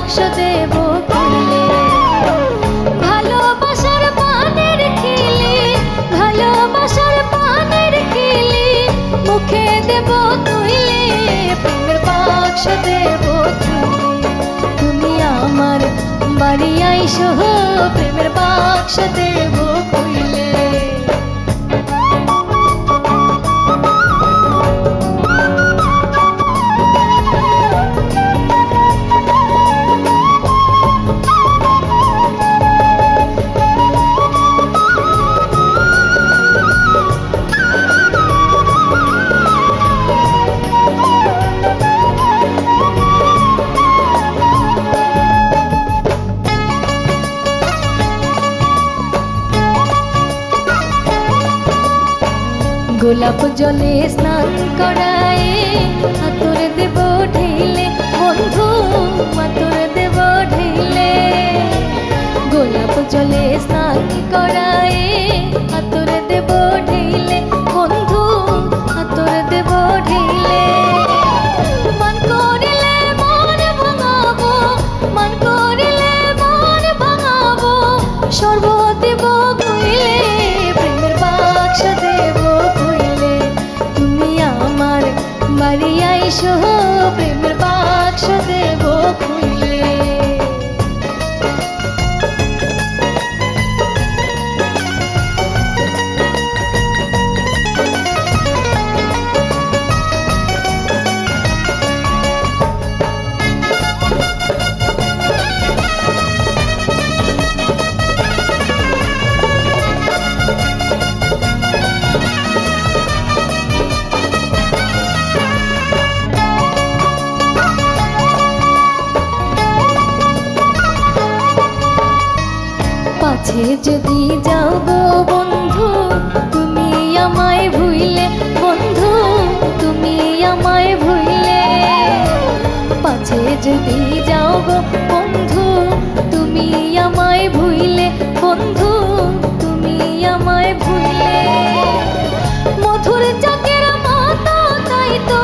বাক্স দেব খুলে। ভালোবাসার পানের খিলি, ভালোবাসার পানের খিলি মুখে দেব তুইলে, প্রেমের বাক্স দেব খুলে। তুমি আমার বাড়ি আইসো, প্রেমের বাক্স দেব খুলে। গোলাপ জলে স্নান করায়ে আতর দেব ঢেলে, বন্ধু আতর দেব ঢেলে। গোলাপ জলে স্নান করায়ে আতর দেব ঢেলে, বন্ধু আতর দেব ঢেলে। মন করিলে মন ভাঙাবো, মন করিলে মন ভাঙাবো, শরবত দেব খুইলে, প্রেমের বাক্স দেব খুইলে। তুমি আমার বাড়ি আইসো, প্রেমের বাক্স দেব খুইলে। পাছে যদি যাও গো বন্ধু তুমি আমায় ভুইলে, বন্ধু তুমি আমায় ভুইলে। পাছে যদি যাও গো বন্ধু তুমি আমায় ভুইলে, বন্ধু তুমি আমায় ভুইলে। মধুর চাকের মতো তাই তো,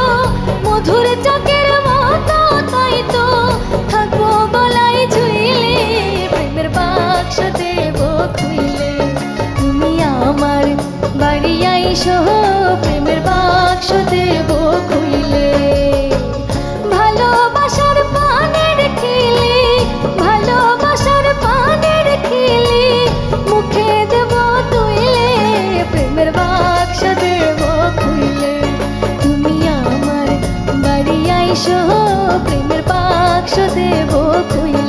মধুর চাকের মতো তাই তো থাকবো গলায় ঝুইলে, প্রেমের বাক্স দেব খুইলে। তুমি আমার বাড়ি আইসো, প্রেমের বাক্স দেব খুইলে। ভালোবাসার পানের খিলি, ভালোবাসার পানের খিলি মুখে দেব তুইলে, প্রেমের বাক্স দেব খুইলে। তুমি আমার বাড়ি আইসো, প্রেমের বাক্স দেব খুইলে।